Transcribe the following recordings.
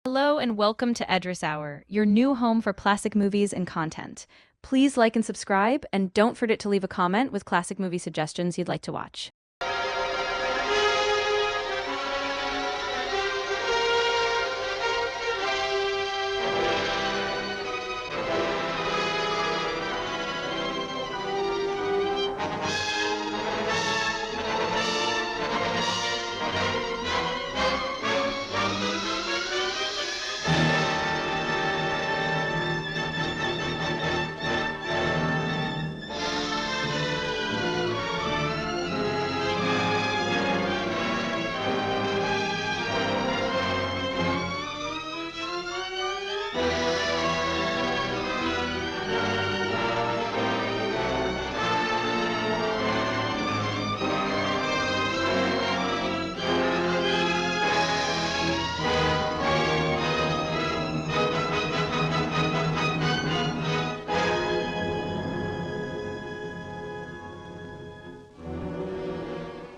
Hello and welcome to Edris Hour, your new home for classic movies and content. Please like and subscribe, and don't forget to leave a comment with classic movie suggestions you'd like to watch.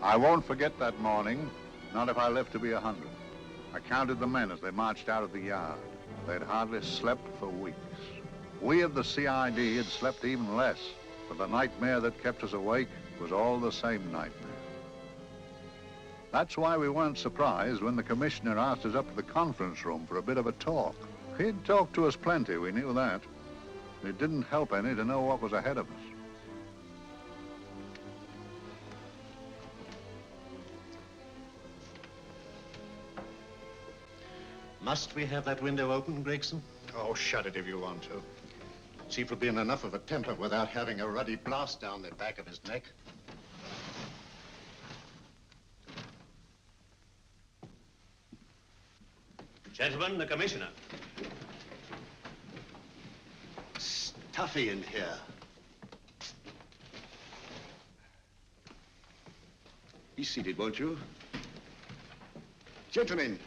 I won't forget that morning, not if I live to be 100. I counted the men as they marched out of the yard. They'd hardly slept for weeks. We of the CID had slept even less, but the nightmare that kept us awake was all the same nightmare. That's why we weren't surprised when the commissioner asked us up to the conference room for a bit of a talk. He'd talked to us plenty, we knew that. It didn't help any to know what was ahead of us. Must we have that window open, Gregson? Oh, shut it if you want to. Chief will be in enough of a temper without having a ruddy blast down the back of his neck. Gentlemen, the commissioner. Stuffy in here. Be seated, won't you? Gentlemen,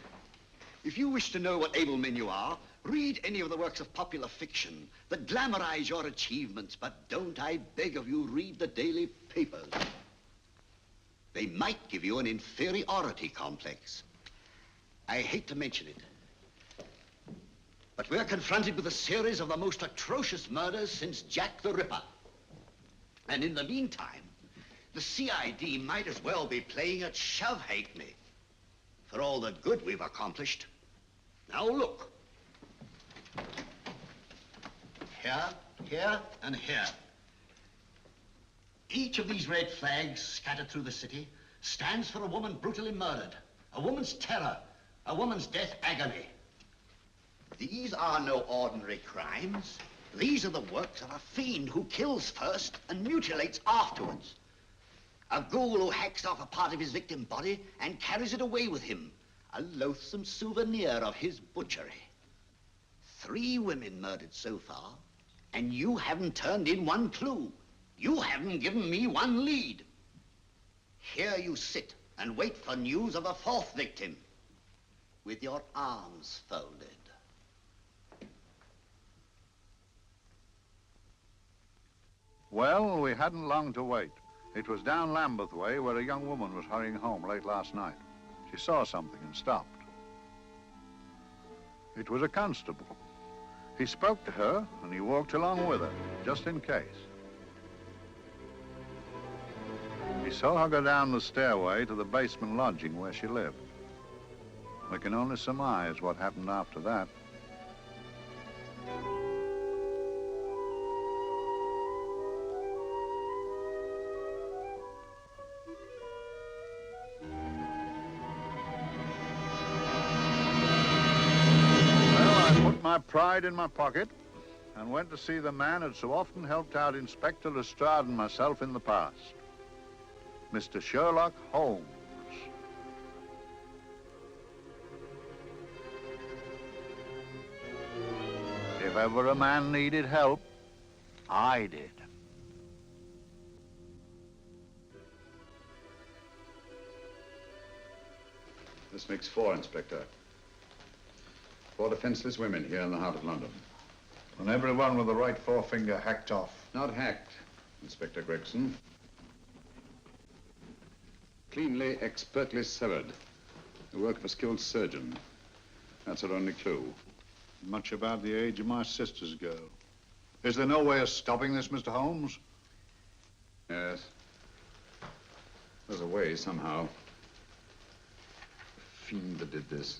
if you wish to know what able men you are, read any of the works of popular fiction that glamorize your achievements, but don't, I beg of you, read the daily papers. They might give you an inferiority complex. I hate to mention it, but we're confronted with a series of the most atrocious murders since Jack the Ripper. And in the meantime, the CID might as well be playing at shove-hate-me for all the good we've accomplished. Now look. Here, here, and here. Each of these red flags scattered through the city stands for a woman brutally murdered, a woman's terror, a woman's death agony. These are no ordinary crimes. These are the works of a fiend who kills first and mutilates afterwards. A ghoul who hacks off a part of his victim body and carries it away with him. A loathsome souvenir of his butchery. 3 women murdered so far, and you haven't turned in one clue. You haven't given me one lead. Here you sit and wait for news of a 4th victim, with your arms folded. Well, we hadn't long to wait. It was down Lambeth Way where a young woman was hurrying home late last night. She saw something and stopped. It was a constable. He spoke to her and he walked along with her, just in case. He saw her go down the stairway to the basement lodging where she lived. We can only surmise what happened after that. My pride in my pocket and went to see the man who'd so often helped out Inspector Lestrade and myself in the past, Mr. Sherlock Holmes. If ever a man needed help, I did. This makes 4, Inspector. 4 defenseless women here in the heart of London. And everyone with the right forefinger hacked off. Not hacked, Inspector Gregson. Cleanly, expertly severed. The work of a skilled surgeon. That's our only clue. Much about the age of my sister's girl. Is there no way of stopping this, Mr. Holmes? Yes. There's a way, somehow. The fiend that did this.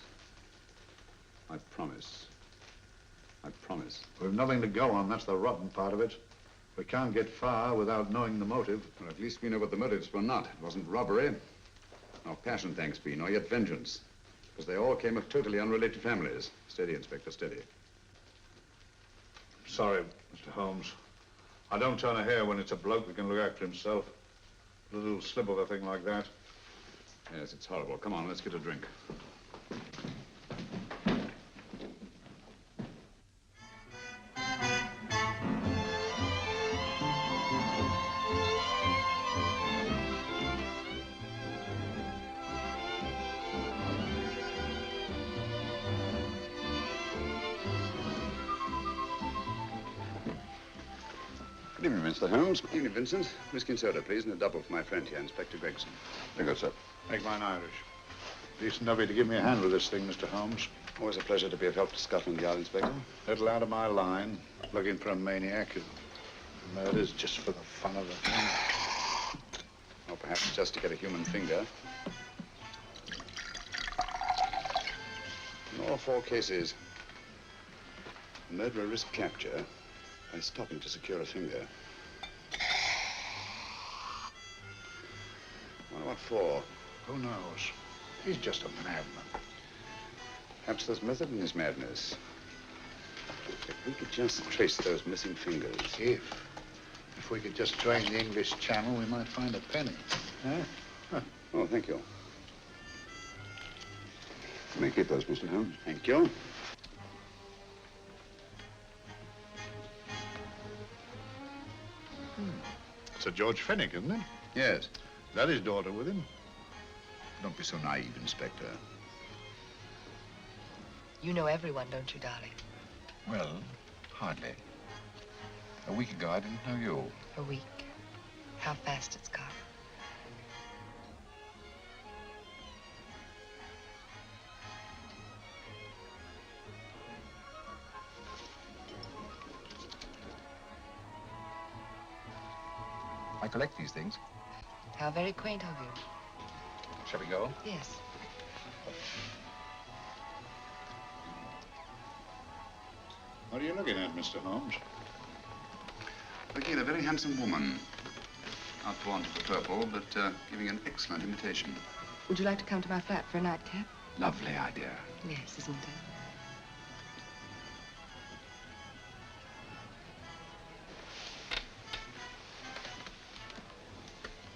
I promise. I promise. We've nothing to go on. That's the rotten part of it. We can't get far without knowing the motive. Well, at least we know what the motives were not. It wasn't robbery, nor passion, thanks be, nor yet vengeance. Because they all came of totally unrelated families. Steady, Inspector, steady. Sorry, Mr. Holmes. I don't turn a hair when it's a bloke that can look after himself. A little slip of a thing like that. Yes, it's horrible. Come on, let's get a drink. Good evening, Mr. Holmes. Good evening, Vincent. Whiskey and soda, please, and a double for my friend here, Inspector Gregson. Very good, sir. Make mine Irish. Decent of you to give me a hand with this thing, Mr. Holmes. Always a pleasure to be of help to Scotland Yard, Inspector. Little out of my line, looking for a maniac who murders just for the fun of it. Or perhaps just to get a human finger. In all four cases, the murderer risked capture by stopping to secure a finger. Wonder what for? Who knows? He's just a madman. Perhaps there's method in his madness. If we could just trace those missing fingers. If we could just drain the English Channel, we might find a penny. Huh? Oh, thank you. You may keep those, Mr. Holmes. Thank you. Sir George Fenwick, isn't it? Yes. That his daughter with him? Don't be so naive, Inspector. You know everyone, don't you, darling? Well, hardly. A week ago, I didn't know you. A week. How fast it's gone. I collect these things. How very quaint of you. Shall we go? Yes. What are you looking at, Mr. Holmes? Looking at a very handsome woman. Not for want of the purple, but giving an excellent imitation. Would you like to come to my flat for a nightcap? Lovely idea. Yes, isn't it?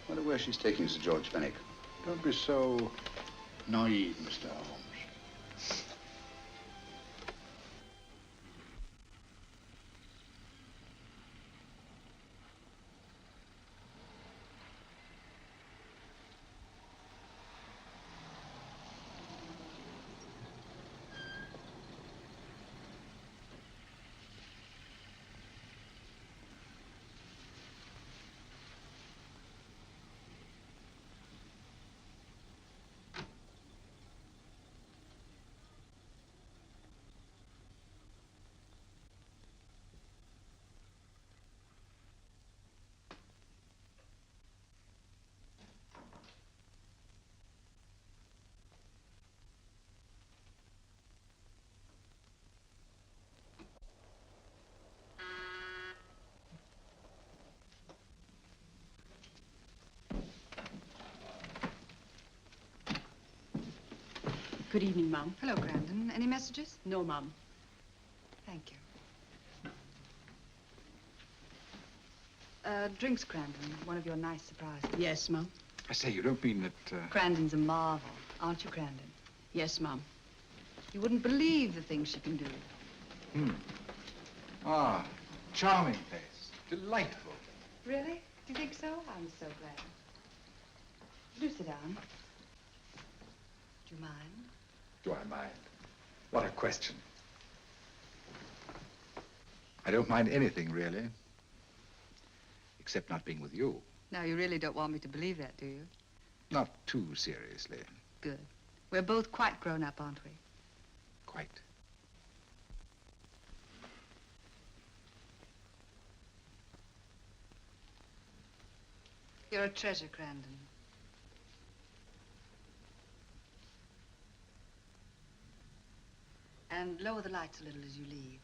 Wonder where she's taking Sir George Fenwick. Don't be so naive, Mr. Holmes. Good evening, Mum. Hello, Grandin. Any messages? No, Mum. Thank you. Drinks, Grandin. One of your nice surprises. Yes, Mum. I say, you don't mean that, Grandin's a marvel, aren't you, Grandin? Yes, Mum. You wouldn't believe the things she can do. Ah, charming place. Delightful. Really? Do you think so? I'm so glad. Do sit down. Do you mind? Do I mind? What a question. I don't mind anything, really. Except not being with you. Now, you really don't want me to believe that, do you? Not too seriously. Good. We're both quite grown up, aren't we? Quite. You're a treasure, Crandon. And lower the lights a little as you leave.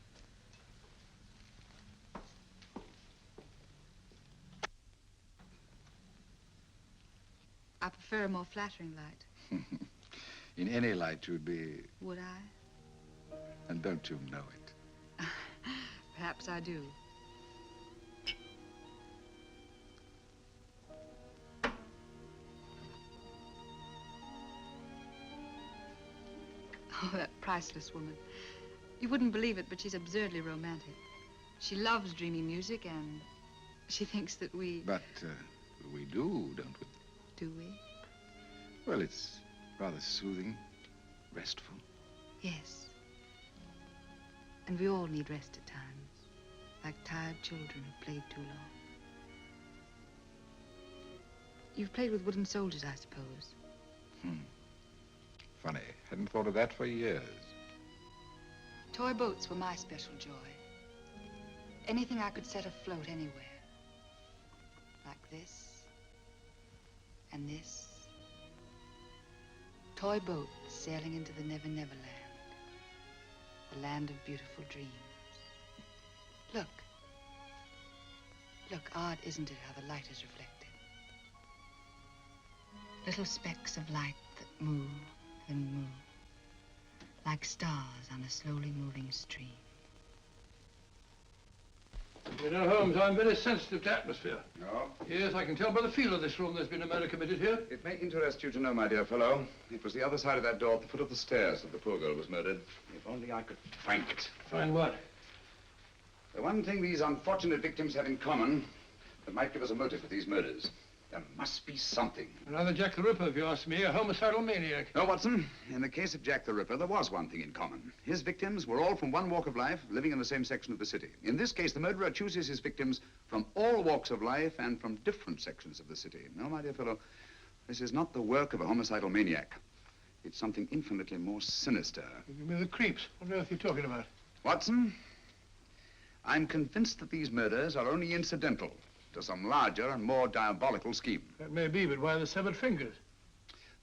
I prefer a more flattering light. In any light, you'd be... Would I? And don't you know it? Perhaps I do. Oh, that priceless woman. You wouldn't believe it, but she's absurdly romantic. She loves dreamy music, and she thinks that we... But we do, don't we? Do we? Well, it's rather soothing, restful. Yes. And we all need rest at times, like tired children who played too long. You've played with wooden soldiers, I suppose. Funny. Hadn't thought of that for years. Toy boats were my special joy. Anything I could set afloat anywhere. Like this. And this. Toy boats sailing into the Never Never Land. The land of beautiful dreams. Look. Look, odd, isn't it, how the light is reflected? Little specks of light that move and move. Like stars on a slowly moving stream. You know, Holmes, I'm very sensitive to atmosphere. No? Yes, I can tell by the feel of this room there's been a murder committed here. It may interest you to know, my dear fellow, it was the other side of that door at the foot of the stairs that the poor girl was murdered. If only I could find it. Find what? The one thing these unfortunate victims have in common that might give us a motive for these murders. There must be something. Another Jack the Ripper, if you ask me, a homicidal maniac. No, Watson. In the case of Jack the Ripper, there was one thing in common. His victims were all from one walk of life, living in the same section of the city. In this case, the murderer chooses his victims from all walks of life and from different sections of the city. No, my dear fellow, this is not the work of a homicidal maniac. It's something infinitely more sinister. Give me the creeps. What on earth are you talking about? Watson, I'm convinced that these murders are only incidental to some larger and more diabolical scheme. That may be, but why the severed fingers?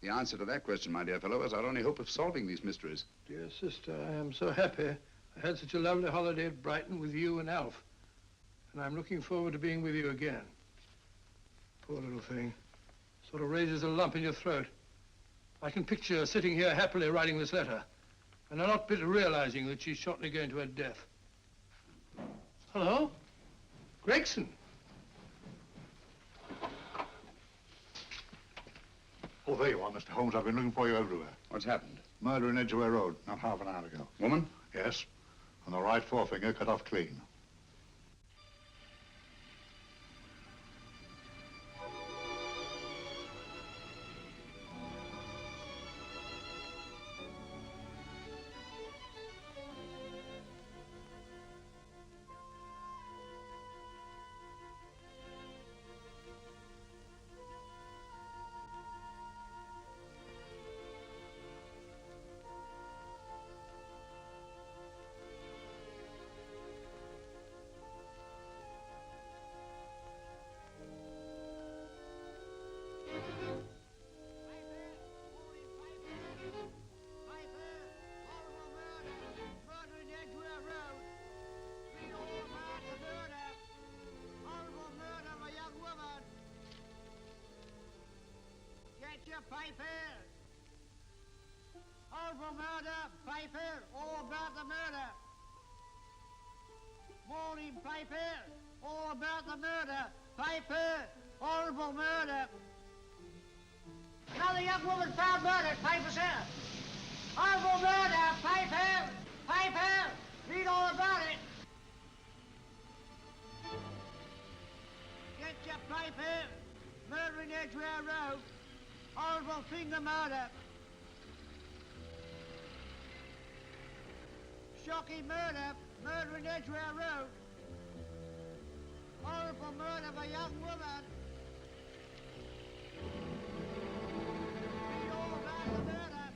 The answer to that question, my dear fellow, is our only hope of solving these mysteries. Dear sister, I am so happy. I had such a lovely holiday at Brighton with you and Alf. And I'm looking forward to being with you again. Poor little thing. Sort of raises a lump in your throat. I can picture her sitting here happily writing this letter. And I'm not bit realizing that she's shortly going to her death. Hello? Gregson. Oh, there you are, Mr. Holmes. I've been looking for you everywhere. What's happened? Murder in Edgware Road, not half an hour ago. Woman? Yes. And the right forefinger cut off clean. Piper! Horrible murder, Piper! All about the murder! Morning, Piper! All about the murder! Piper! Horrible murder! Another young woman found murdered, Piper, sir! Horrible murder, Piper! Piper! Read all about it! Get your Piper! Murder in Edgware Road! Horrible finger murder. Shocking murder. Murder in Edgware Road. Horrible murder of a young woman. Read all about the murder.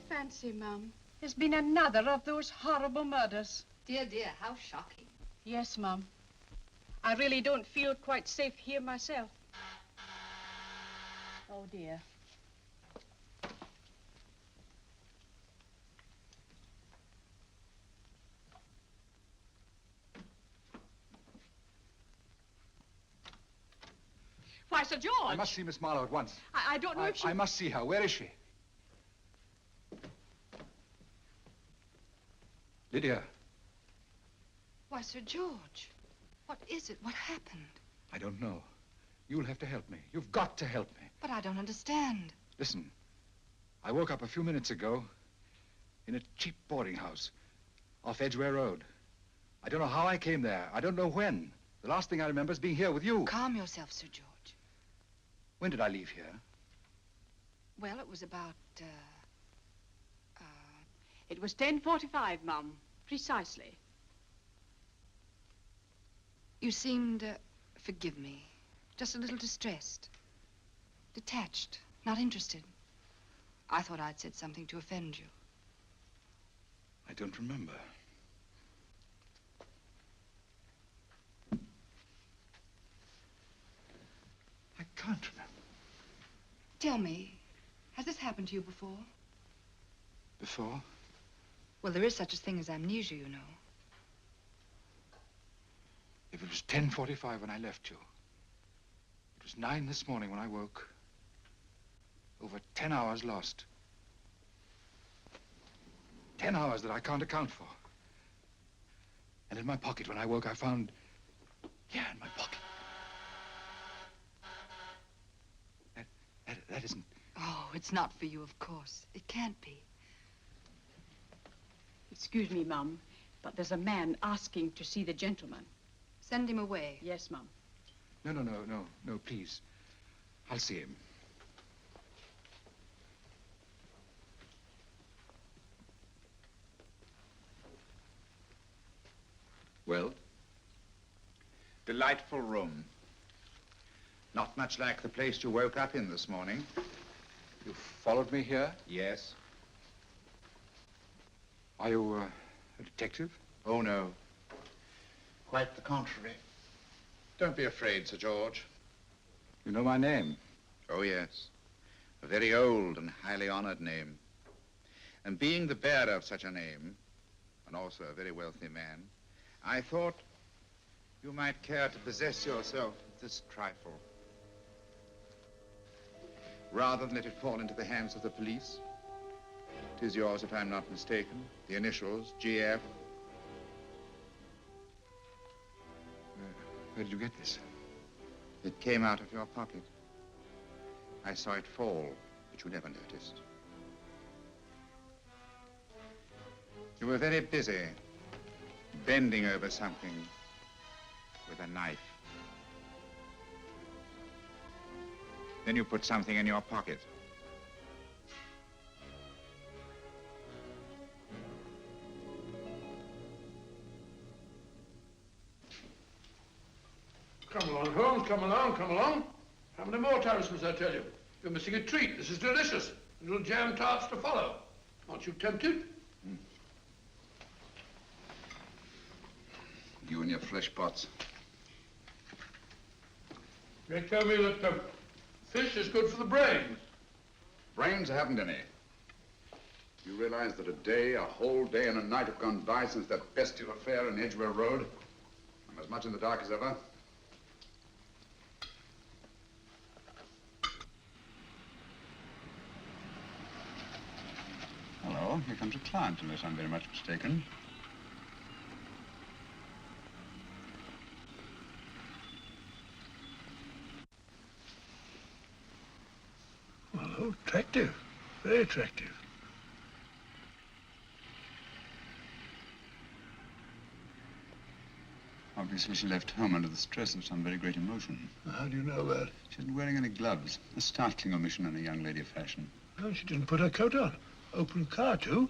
fancy, Mum. There's been another of those horrible murders. Dear, dear, how shocking. Yes, Mum. I really don't feel quite safe here myself. Oh, dear. Why, Sir George! I must see Miss Marlowe at once. I don't know if she... I must see her. Where is she? Lydia. Why, Sir George, what is it? What happened? I don't know. You'll have to help me. You've got to help me. But I don't understand. Listen, I woke up a few minutes ago in a cheap boarding house off Edgware Road. I don't know how I came there. I don't know when. The last thing I remember is being here with you. Calm yourself, Sir George. When did I leave here? Well, it was about, It was 10:45, Mum. Precisely. You seemed, forgive me, just a little distressed. Detached, not interested. I thought I'd said something to offend you. I don't remember. I can't remember. Tell me, has this happened to you before? Before? Well, there is such a thing as amnesia, you know. If it was 10:45 when I left you, it was 9 this morning when I woke. Over 10 hours lost. 10 hours that I can't account for. And in my pocket when I woke, I found... Yeah, in my pocket. That isn't... Oh, it's not for you, of course. It can't be. Excuse me, Mum, but there's a man asking to see the gentleman. Send him away. Yes, Mum. No, please. I'll see him. Well? Delightful room. Not much like the place you woke up in this morning. You followed me here? Yes. Are you a detective? Oh, no. Quite the contrary. Don't be afraid, Sir George. You know my name? Oh, yes. A very old and highly honored name. And being the bearer of such a name, and also a very wealthy man, I thought you might care to possess yourself of this trifle. Rather than let it fall into the hands of the police. It is yours, if I'm not mistaken. The initials, GF. Where did you get this? It came out of your pocket. I saw it fall, but you never noticed. You were very busy, bending over something with a knife. Then you put something in your pocket. Come along, Holmes, come along, come along. How many more times must I tell you? You're missing a treat. This is delicious. Little jam tarts to follow. Aren't you tempted? You and your flesh pots. They tell me that fish is good for the brains. Brains, I haven't any. You realize that a whole day and a night have gone by since that bestial affair in Edgware Road? I'm as much in the dark as ever. Hello, here comes a client, unless I'm very much mistaken. Well, attractive. Very attractive. Obviously, she left home under the stress of some very great emotion. How do you know that? She isn't wearing any gloves. A startling omission in a young lady of fashion. No, she didn't put her coat on. Open car, too.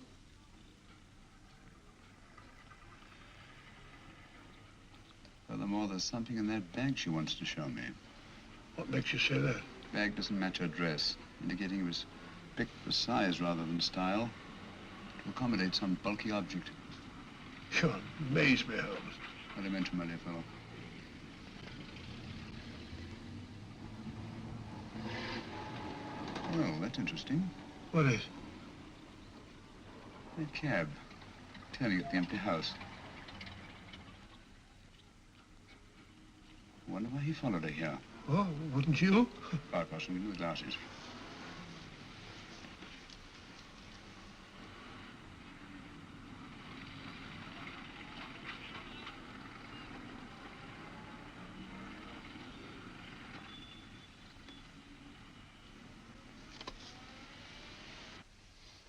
Furthermore, there's something in that bag she wants to show me. What makes you say that? The bag doesn't match her dress, indicating it was picked for size rather than style to accommodate some bulky object. You amaze me, Holmes. Not to mention, my dear fellow. Well, that's interesting. What is? A cab turning at the empty house. I wonder why he followed her here. Oh, wouldn't you? Right, Watson, give me the glasses.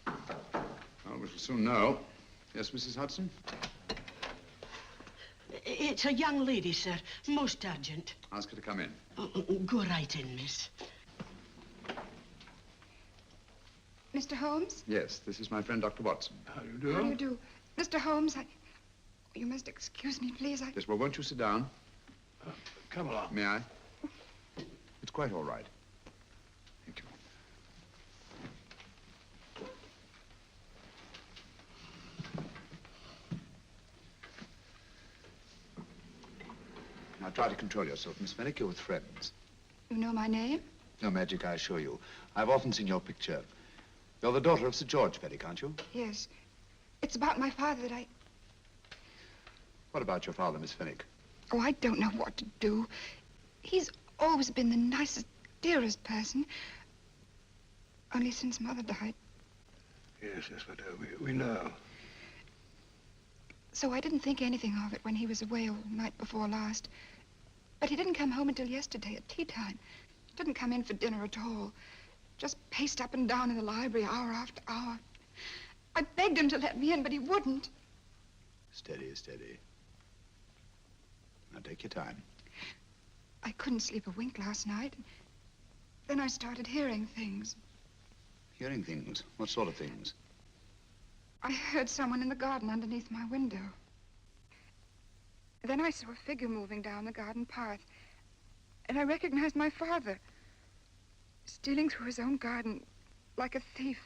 Well, we shall soon know. Yes, Mrs. Hudson? It's a young lady, sir. Most urgent. Ask her to come in. Go right in, miss. Mr. Holmes? Yes, this is my friend, Dr. Watson. How do you do? How do you do? Mr. Holmes, you must excuse me, please. Yes, well, won't you sit down? Come along. May I? It's quite all right. Thank you. Now, try to control yourself, Miss Fenwick. You're with friends. You know my name? No magic, I assure you. I've often seen your picture. You're the daughter of Sir George Fenwick, aren't you? Yes. It's about my father that I... What about your father, Miss Fenwick? Oh, I don't know what to do. He's always been the nicest, dearest person. Only since Mother died. Yes, but we know. So I didn't think anything of it when he was away all night before last. But he didn't come home until yesterday at tea time. Didn't come in for dinner at all. Just paced up and down in the library hour after hour. I begged him to let me in, but he wouldn't. Steady, steady. Now, take your time. I couldn't sleep a wink last night. Then I started hearing things. Hearing things? What sort of things? I heard someone in the garden underneath my window. Then I saw a figure moving down the garden path. And I recognized my father. Stealing through his own garden like a thief.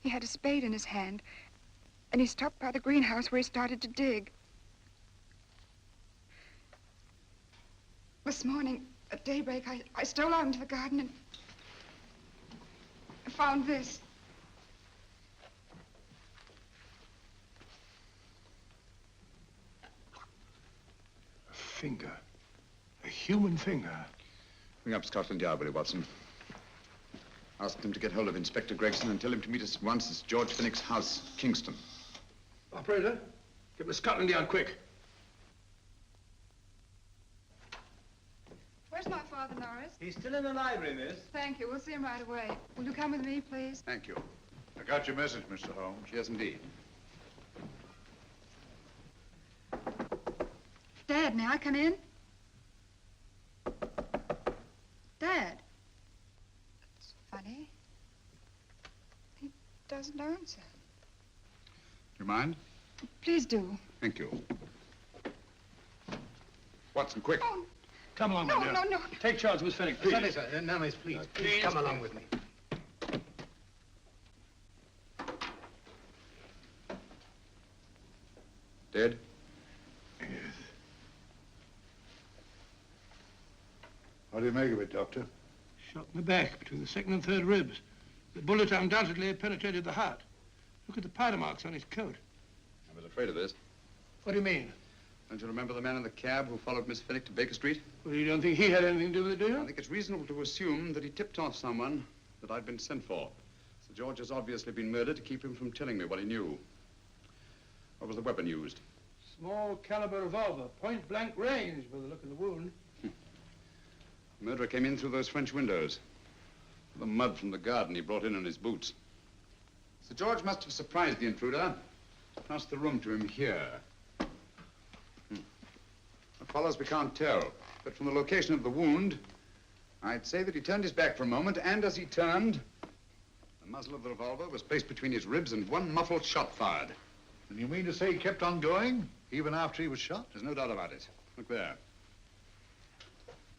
He had a spade in his hand. And he stopped by the greenhouse where he started to dig. This morning, at daybreak, I stole out into the garden and I found this. A finger. A human finger. Ring up Scotland Yard, will you, Watson? Ask them to get hold of Inspector Gregson and tell him to meet us at once at George Fenwick's house, Kingston. Operator, get to Scotland Yard quick. Where's my father, Norris? He's still in the library, miss. Thank you. We'll see him right away. Will you come with me, please? Thank you. I got your message, Mr. Holmes. Yes, indeed. Dad, may I come in? Dad. That's funny. He doesn't answer. You mind? Please do. Thank you. Watson, quick. Oh, Come along, no, my dear. no, no. Take charge, Miss Fenwick, please. Sorry, sir. No, miss, please. Please come along with me. Dead? Yes. What do you make of it, Doctor? Shot in the back, between the second and third ribs. The bullet undoubtedly penetrated the heart. Look at the powder marks on his coat. I was afraid of this. What do you mean? Don't you remember the man in the cab who followed Miss Fenwick to Baker Street? Well, you don't think he had anything to do with it, do I you? think it's reasonable to assume that he tipped off someone that I'd been sent for. Sir George has obviously been murdered to keep him from telling me what he knew. What was the weapon used? Small caliber revolver, point blank range by the look of the wound. The murderer came in through those French windows. The mud from the garden he brought in on his boots. Sir George must have surprised the intruder. Passed the room to him here. What follows, we can't tell. But from the location of the wound, I'd say that he turned his back for a moment, and as he turned, the muzzle of the revolver was placed between his ribs and one muffled shot fired. And you mean to say he kept on going, even after he was shot? There's no doubt about it. Look there.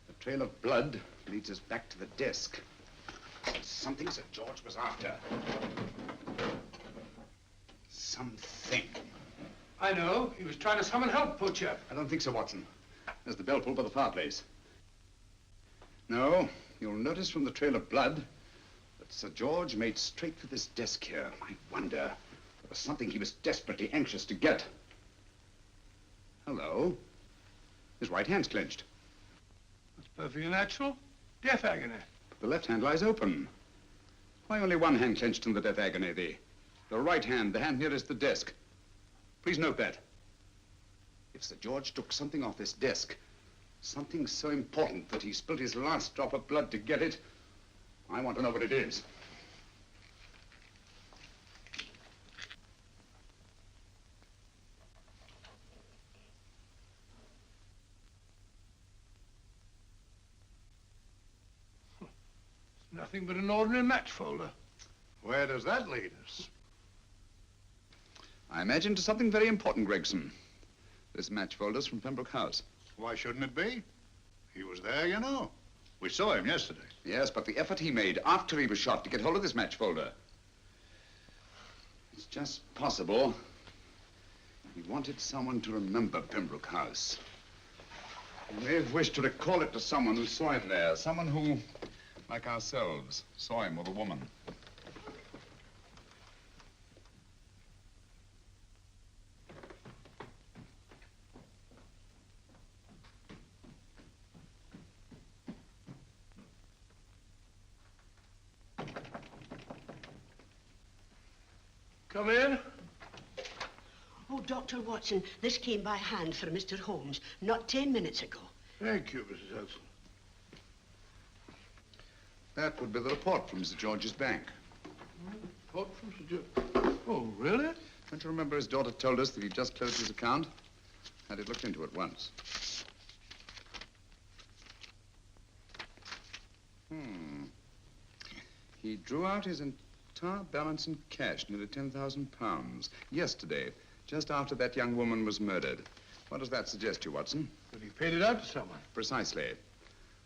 The trail of blood leads us back to the desk. Something Sir George was after. Something. I know. He was trying to summon help, poor chap. I don't think so, Watson. There's the bell pull by the fireplace. No, you'll notice from the trail of blood that Sir George made straight for this desk here. I wonder, there was something he was desperately anxious to get. Hello. His right hand's clenched. That's perfectly natural. Death agony. But the left hand lies open. Why only one hand clenched in the death agony? The right hand, the hand nearest the desk. Please note that. If Sir George took something off this desk, something so important that he spilled his last drop of blood to get it, I want to know what it is. Nothing but an ordinary match folder. Where does that lead us? I imagine to something very important, Gregson. This match folder's from Pembroke House. Why shouldn't it be? He was there, you know. We saw him yesterday. Yes, but the effort he made after he was shot to get hold of this match folder. It's just possible he wanted someone to remember Pembroke House. He may have wished to recall it to someone who saw him there. Someone who, like ourselves, saw him with a woman. Come in. Oh, Dr. Watson, this came by hand for Mr. Holmes not 10 minutes ago. Thank you, Mrs. Hudson. That would be the report from Mr. George's bank. Report from Sir George. Oh, really? Don't you remember his daughter told us that he'd just closed his account? Had it looked into at once. He drew out his entire balance in cash, nearly £10,000, yesterday, just after that young woman was murdered. What does that suggest you, Watson? That he paid it out to someone. Precisely.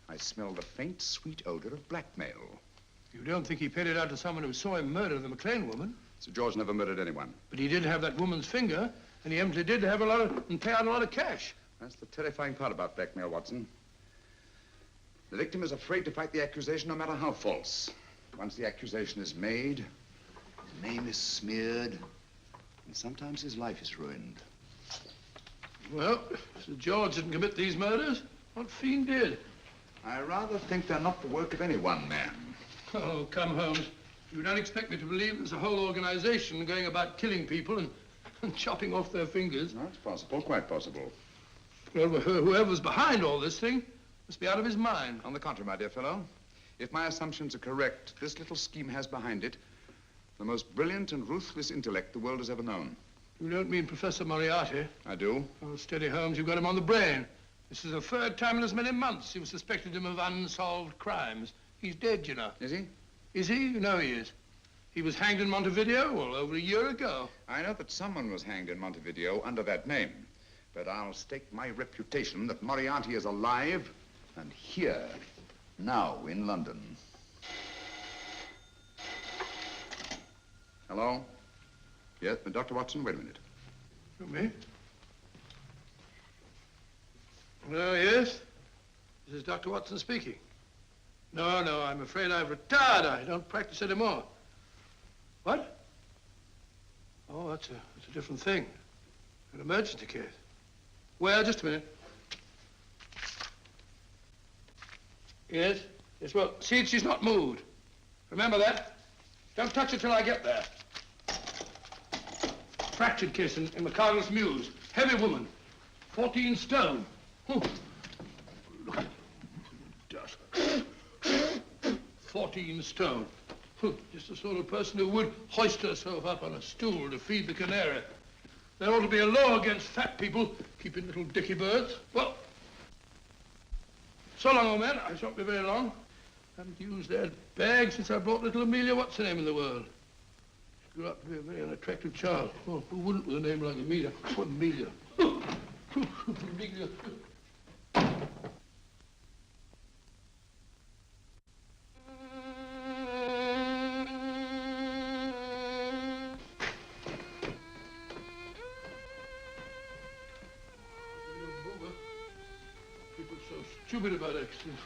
I smell the faint, sweet odor of blackmail. You don't think he paid it out to someone who saw him murder the McLean woman? Sir George never murdered anyone. But he did have that woman's finger, and he empty did have and pay out a lot of cash. That's the terrifying part about blackmail, Watson. The victim is afraid to fight the accusation, no matter how false. Once the accusation is made, his name is smeared, and sometimes his life is ruined. Well, Sir George didn't commit these murders. What fiend did? I rather think they're not the work of any one man. Oh, come, Holmes. You don't expect me to believe there's a whole organization going about killing people and chopping off their fingers? No, it's possible, quite possible. Well, whoever's behind all this thing must be out of his mind. On the contrary, my dear fellow, if my assumptions are correct, this little scheme has behind it the most brilliant and ruthless intellect the world has ever known. You don't mean Professor Moriarty? I do. Oh, steady, Holmes. You've got him on the brain. This is the third time in as many months you've suspected him of unsolved crimes. He's dead, you know. Is he? Is he? You know he is. He was hanged in Montevideo, well, over a year ago. I know that someone was hanged in Montevideo under that name. But I'll stake my reputation that Moriarty is alive and here, now in London. Hello? Yes, Dr. Watson, wait a minute. You me? Oh, yes? This is Dr. Watson speaking. No, I'm afraid I've retired. I don't practice anymore. What? Oh, that's a different thing. An emergency case. Well, just a minute. Yes? Yes, well, see, she's not moved. Remember that? Don't touch her till I get there. Fractured case in McCardle's Mews. Heavy woman. 14 stone. Oh. Look at it. 14 stone. Just the sort of person who would hoist herself up on a stool to feed the canary. There ought to be a law against fat people keeping little dicky birds. Well, so long, old man. I shan't be very long. Haven't used that bag since I brought little Amelia. What's her name in the world? She grew up to be a very unattractive child. Oh, who wouldn't with a name like Amelia? Oh, Amelia. Amelia. So stupid about accidents.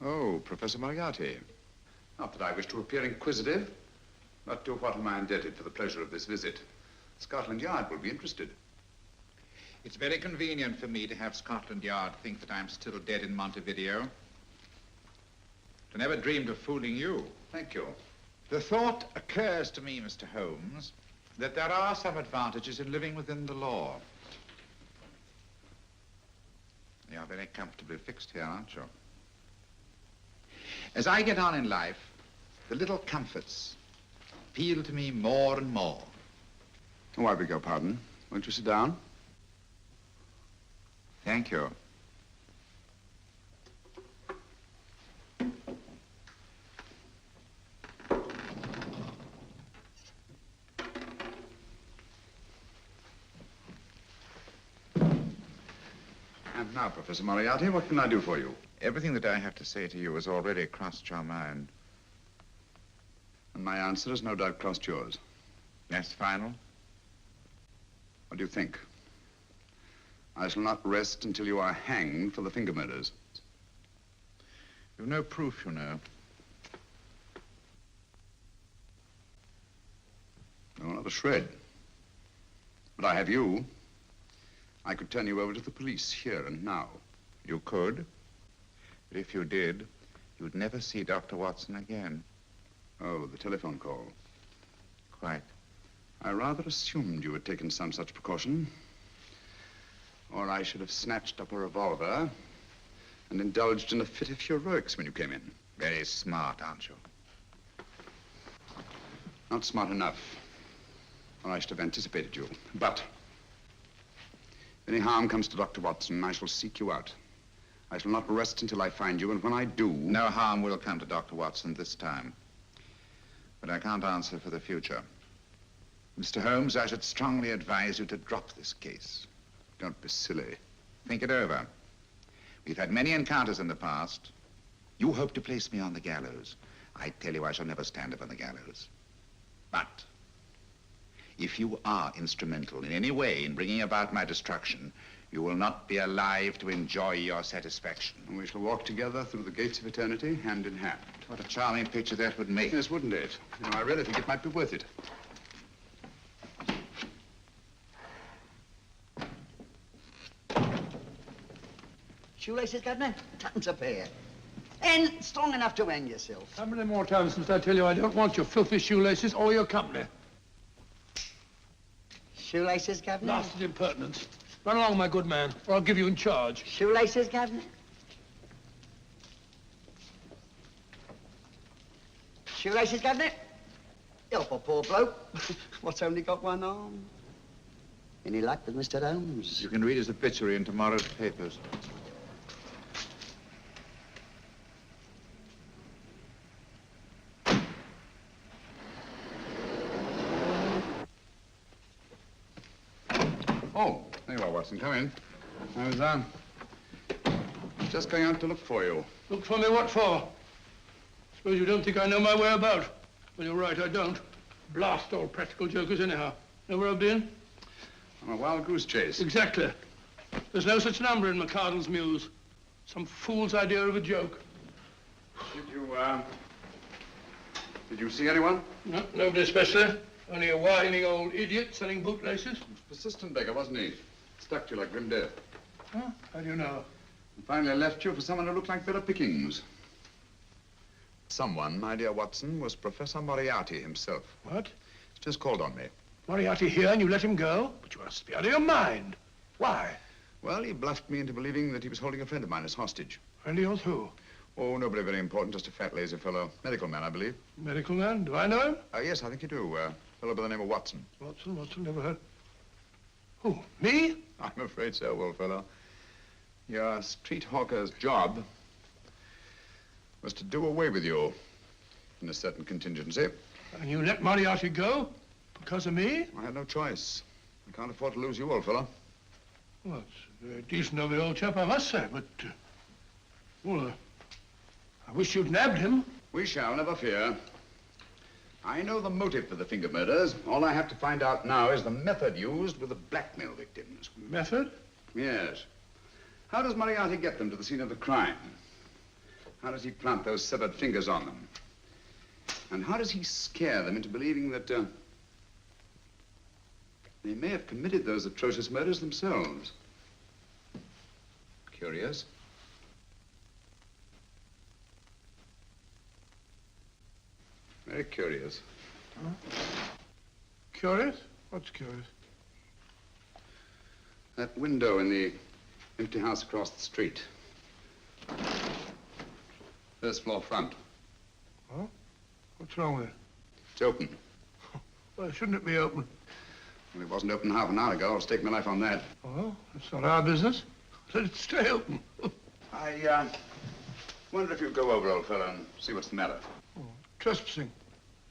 Oh, Professor Moriarty. Not that I wish to appear inquisitive, but to what am I indebted for the pleasure of this visit? Scotland Yard will be interested. It's very convenient for me to have Scotland Yard think that I'm still dead in Montevideo. I never dreamed of fooling you. Thank you. The thought occurs to me, Mr. Holmes, that there are some advantages in living within the law. You're very comfortably fixed here, aren't you? As I get on in life, the little comforts appeal to me more and more. Oh, I beg your pardon. Won't you sit down? Thank you. And now, Professor Moriarty, what can I do for you? Everything that I have to say to you has already crossed your mind. And my answer has no doubt crossed yours. That's final? What do you think? I shall not rest until you are hanged for the finger murders. You've no proof, you know. No, not a shred. But I have you. I could turn you over to the police here and now. You could? But if you did, you'd never see Dr. Watson again. Oh, the telephone call. Quite. I rather assumed you had taken some such precaution. Or I should have snatched up a revolver and indulged in a fit of heroics when you came in. Very smart, aren't you? Not smart enough, or I should have anticipated you. But if any harm comes to Dr. Watson, I shall seek you out. I shall not rest until I find you, and when I do... No harm will come to Dr. Watson this time. But I can't answer for the future. Mr. Holmes, I should strongly advise you to drop this case. Don't be silly. Think it over. We've had many encounters in the past. You hope to place me on the gallows. I tell you, I shall never stand up on the gallows. But if you are instrumental in any way in bringing about my destruction, you will not be alive to enjoy your satisfaction. And we shall walk together through the gates of eternity, hand in hand. What a charming picture that would make. Yes, wouldn't it? You know, I really think it might be worth it. Shoelaces, Governor? Tuppence a pair. And strong enough to hang yourself. How many more times must I tell you I don't want your filthy shoelaces or your company? Shoelaces, Governor? Blasted impertinence. Run along, my good man, or I'll give you in charge. Shoelaces, Governor? Shoelaces, Governor? Help a poor bloke. What's only got one arm? Any luck with Mr. Holmes? You can read his obituary in tomorrow's papers. Oh, there you are, Watson. Come in. I was, just going out to look for you. Look for me what for? Suppose you don't think I know my way about. Well, you're right, I don't. Blast all practical jokers anyhow. Know where I've been? On a wild goose chase. Exactly. There's no such number in McCardle's Muse. Some fool's idea of a joke. Did you see anyone? No, nobody especially. Only a whining old idiot selling bootlaces. Persistent beggar, wasn't he? Stuck to you like grim death. Huh? How do you know? And finally left you for someone who looked like Bella Pickings. Someone, my dear Watson, was Professor Moriarty himself. What? He's just called on me. Moriarty here and you let him go? But you must be out of your mind. Why? Well, he bluffed me into believing that he was holding a friend of mine as hostage. Friend of yours who? Oh, nobody very important, just a fat, lazy fellow. Medical man, I believe. Medical man? Do I know him? Yes, I think you do. A fellow by the name of Watson. Watson, never heard. Who, me? I'm afraid so, old fellow. Your street hawker's job was to do away with you in a certain contingency. And you let Moriarty go because of me? I had no choice. I can't afford to lose you, old fellow. Well, it's very decent of the old chap, I must say, but... I wish you'd nabbed him. We shall, never fear. I know the motive for the finger murders. All I have to find out now is the method used with the blackmail victims. Method? Yes. How does Moriarty get them to the scene of the crime? How does he plant those severed fingers on them? And how does he scare them into believing that they may have committed those atrocious murders themselves? Curious. Very curious. Huh? Curious? What's curious? That window in the empty house across the street. First floor front. Huh? What's wrong with it? It's open. Why shouldn't it be open? Well, it wasn't open half an hour ago. I'll stake my life on that. Oh, that's not our business. Let it stay open. I wonder if you'd go over, old fellow, and see what's the matter. Oh, trespassing.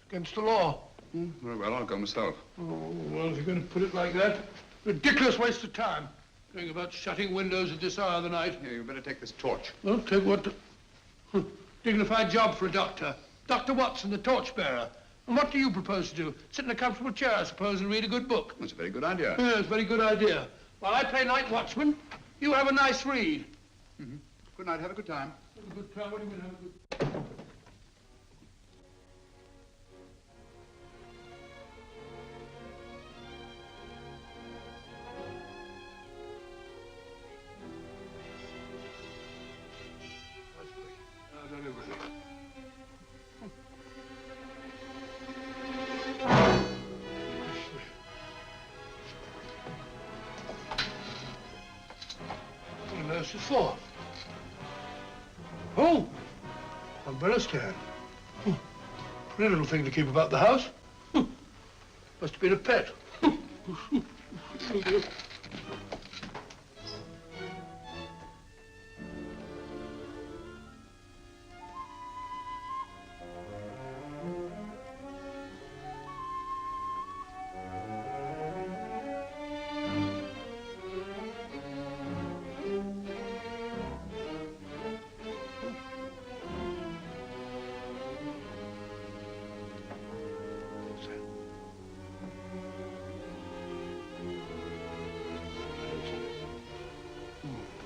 Against the law. Very well, I'll go myself. Oh, well, if you're going to put it like that, ridiculous waste of time. Going about shutting windows at this hour of the night. Here, you better take this torch. Well, take what? Dignified job for a doctor. Dr. Watson, the torchbearer. And what do you propose to do? Sit in a comfortable chair, I suppose, and read a good book? That's a very good idea. Yes, very good idea. While I play night watchman, you have a nice read. Mm-hmm. Good night. Have a good time. Have a good time? What do you mean, have a good... What's it for? Oh, umbrella stand. Pretty little thing to keep about the house. Must have been a pet.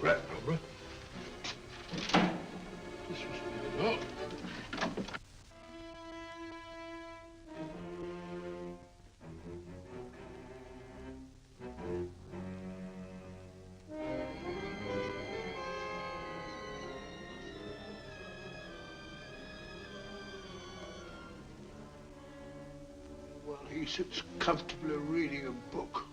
Rat rubber. This must be the door. While he sits comfortably reading a book.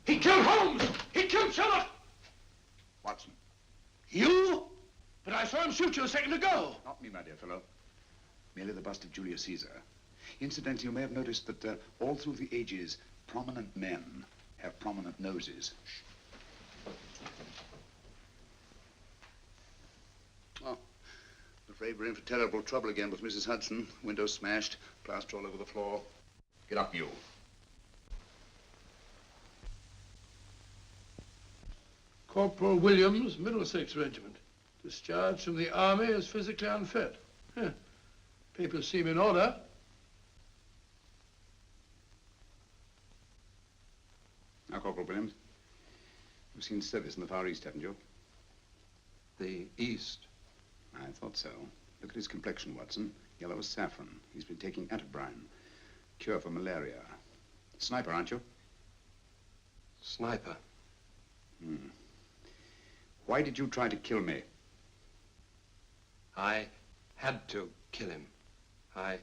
He killed Holmes! He killed Sherlock! Watson. You? But I saw him shoot you a second ago. Not me, my dear fellow. Merely the bust of Julius Caesar. Incidentally, you may have noticed that all through the ages, prominent men have prominent noses. Shh. Oh, I'm afraid we're in for terrible trouble again with Mrs. Hudson. Windows smashed, plaster all over the floor. Get up, you. Corporal Williams, Middlesex Regiment. Discharged from the army as physically unfit. Huh. Papers seem in order. Now, Corporal Williams, you've seen service in the Far East, haven't you? The East? I thought so. Look at his complexion, Watson. Yellow as saffron. He's been taking atabrine. Cure for malaria. Sniper, aren't you? Sniper. Hmm. Why did you try to kill me? I had to kill him. I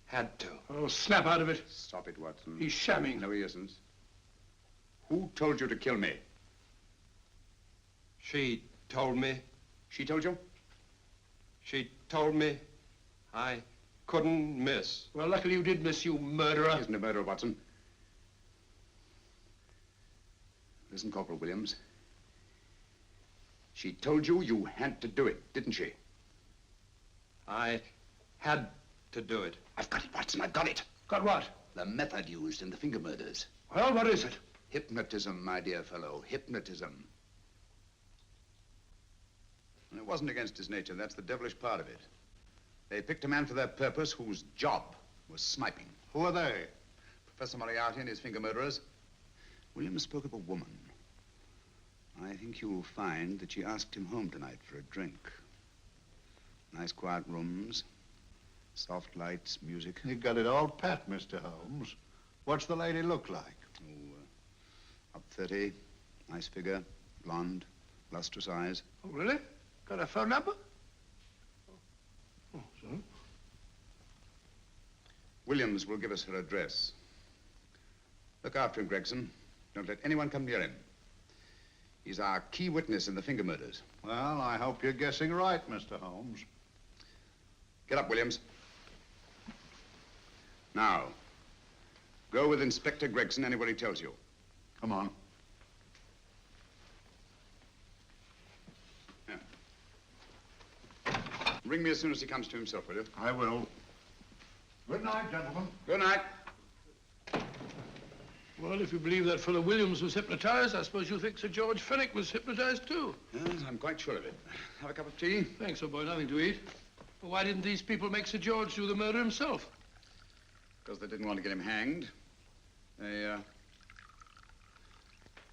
had to. Oh, snap out of it. Stop it, Watson. He's shamming. No, he isn't. Who told you to kill me? She told me. She told you? She told me I couldn't miss. Well, luckily you did miss, you murderer. He isn't a murderer, Watson. Listen, Corporal Williams. She told you you had to do it, didn't she? I had to do it. I've got it, Watson, I've got it. Got what? The method used in the finger murders. Well, what is it? Hypnotism, my dear fellow, hypnotism. And it wasn't against his nature, that's the devilish part of it. They picked a man for their purpose whose job was sniping. Who are they? Professor Moriarty and his finger murderers. Williams spoke of a woman. I think you'll find that she asked him home tonight for a drink. Nice quiet rooms, soft lights, music. You got it all pat, Mr. Holmes. What's the lady look like? Oh, up 30, nice figure, blonde, lustrous eyes. Oh, really? Got a phone number? Oh, so? Williams will give us her address. Look after him, Gregson. Don't let anyone come near him. He's our key witness in the finger murders. Well, I hope you're guessing right, Mr. Holmes. Get up, Williams. Now, go with Inspector Gregson anywhere he tells you. Come on. Yeah. Ring me as soon as he comes to himself, will you? I will. Good night, gentlemen. Good night. Well, if you believe that fellow Williams was hypnotized, I suppose you think Sir George Fenwick was hypnotized too. Yes, I'm quite sure of it. Have a cup of tea? Thanks, old boy. Nothing to eat. Well, why didn't these people make Sir George do the murder himself? Because they didn't want to get him hanged. They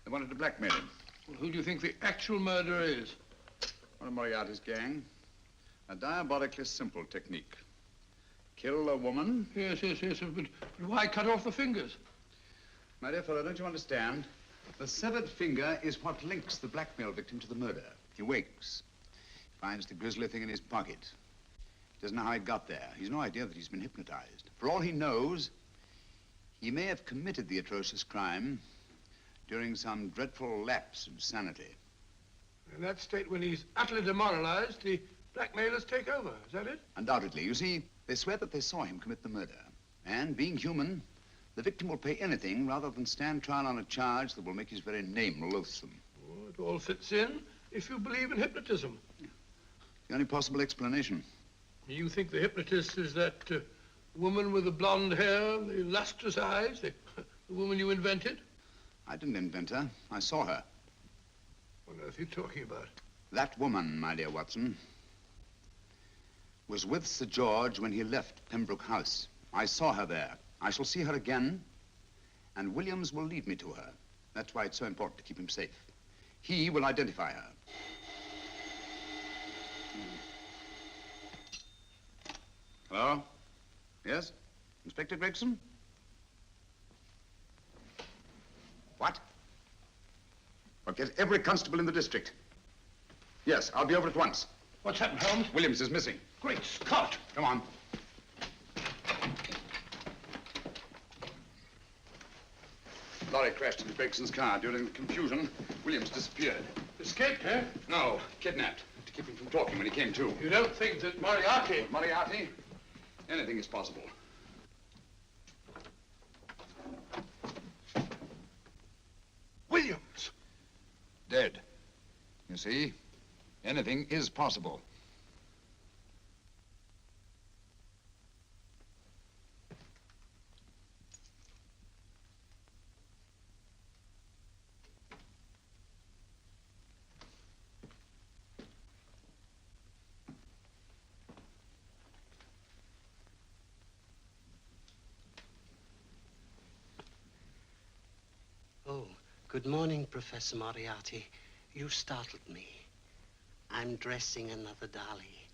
wanted to blackmail him. Well, who do you think the actual murderer is? One of Moriarty's gang. A diabolically simple technique. Kill a woman. Yes, but why cut off the fingers? My dear fellow, don't you understand? The severed finger is what links the blackmail victim to the murder. He wakes, finds the grisly thing in his pocket. He doesn't know how it got there. He's no idea that he's been hypnotized. For all he knows, he may have committed the atrocious crime during some dreadful lapse of sanity. In that state, when he's utterly demoralized, the blackmailers take over. Is that it? Undoubtedly. You see, they swear that they saw him commit the murder. And being human, the victim will pay anything rather than stand trial on a charge that will make his very name loathsome. Oh, it all fits in if you believe in hypnotism. Yeah. The only possible explanation. You think the hypnotist is that woman with the blonde hair, the lustrous eyes, the woman you invented? I didn't invent her. I saw her. What on earth are you talking about? That woman, my dear Watson, was with Sir George when he left Pembroke House. I saw her there. I shall see her again, and Williams will lead me to her. That's why it's so important to keep him safe. He will identify her. Hello? Yes? Inspector Gregson? What? Well, get every constable in the district. Yes, I'll be over at once. What's happened, Holmes? Williams is missing. Great Scott! Come on. Lorry crashed into Gregson's car. During the confusion, Williams disappeared. Escaped, eh? No, kidnapped. To keep him from talking when he came to. You don't think that Moriarty... Moriarty? Anything is possible. Williams! Dead. You see, anything is possible. Good morning, Professor Moriarty. You startled me. I'm dressing another dolly,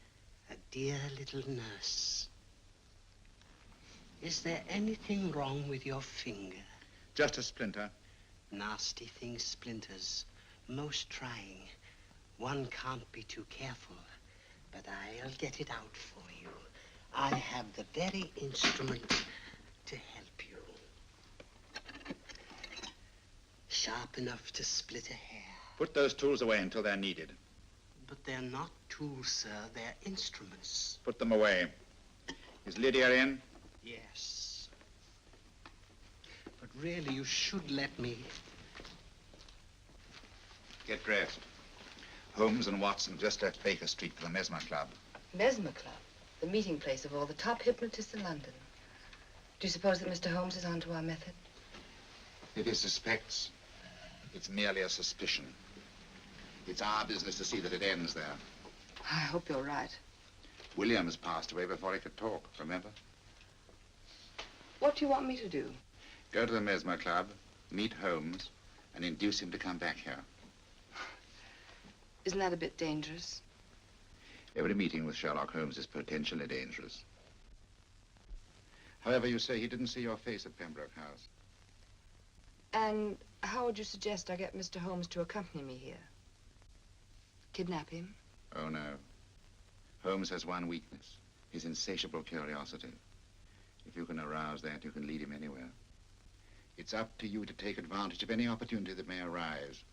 a dear little nurse. Is there anything wrong with your finger? Just a splinter. Nasty thing, splinters. Most trying. One can't be too careful, but I'll get it out for you. I have the very instrument to help you. Sharp enough to split a hair. Put those tools away until they're needed. But they're not tools, sir. They're instruments. Put them away. Is Lydia in? Yes. But really, you should let me. Get dressed. Holmes and Watson just left Baker Street for the Mesmer Club. Mesmer Club? The meeting place of all the top hypnotists in London. Do you suppose that Mr. Holmes is onto our method? If he suspects, it's merely a suspicion. It's our business to see that it ends there. I hope you're right. Williams passed away before he could talk, remember? What do you want me to do? Go to the Mesmer Club, meet Holmes, and induce him to come back here. Isn't that a bit dangerous? Every meeting with Sherlock Holmes is potentially dangerous. However, you say he didn't see your face at Pembroke House. And how would you suggest I get Mr. Holmes to accompany me here? Kidnap him? Oh, no. Holmes has one weakness, his insatiable curiosity. If you can arouse that, you can lead him anywhere. It's up to you to take advantage of any opportunity that may arise.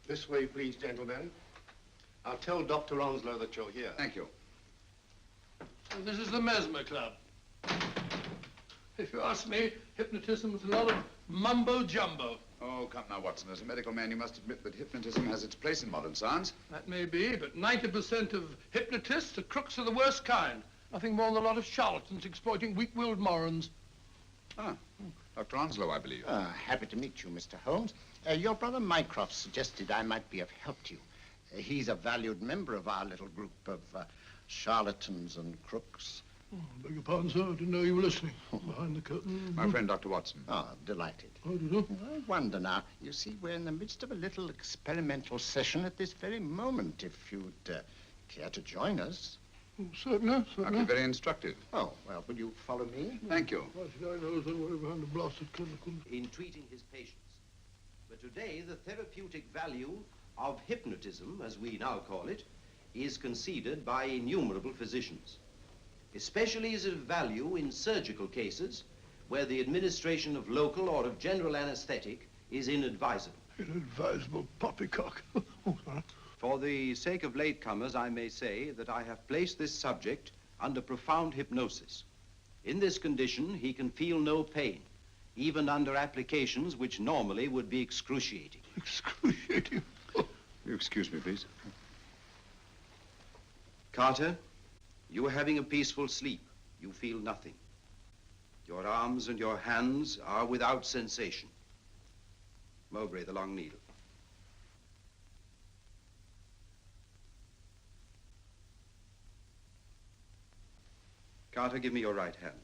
This way, please, gentlemen. I'll tell Dr. Onslow that you're here. Thank you. And this is the Mesmer Club. If you ask me, hypnotism is a lot of mumbo-jumbo. Oh, come now, Watson. As a medical man, you must admit that hypnotism has its place in modern science. That may be, but 90% of hypnotists are crooks of the worst kind. Nothing more than a lot of charlatans exploiting weak-willed morons. Ah, Dr. Onslow, I believe. Happy to meet you, Mr. Holmes. Your brother Mycroft suggested I might be of help to you. He's a valued member of our little group of charlatans and crooks. Oh, beg your pardon, sir. I didn't know you were listening. Behind the curtain. My friend, Dr. Watson. Oh, delighted. How do you do? I wonder now. You see, we're in the midst of a little experimental session at this very moment. If you'd care to join us. Oh, certainly, certainly. That'd be very instructive. Oh, well, will you follow me? Thank you. Why should I know that we're behind the blasted clinical? In treating his patients. But today, the therapeutic value of hypnotism, as we now call it, is conceded by innumerable physicians. Especially is it of value in surgical cases where the administration of local or of general anesthetic is inadvisable. Inadvisable poppycock. Oh, sorry. For the sake of latecomers, I may say that I have placed this subject under profound hypnosis. In this condition, he can feel no pain, even under applications which normally would be excruciating. Excruciating? You excuse me, please. Carter, you are having a peaceful sleep. You feel nothing. Your arms and your hands are without sensation. Mowbray, the long needle. Carter, give me your right hand.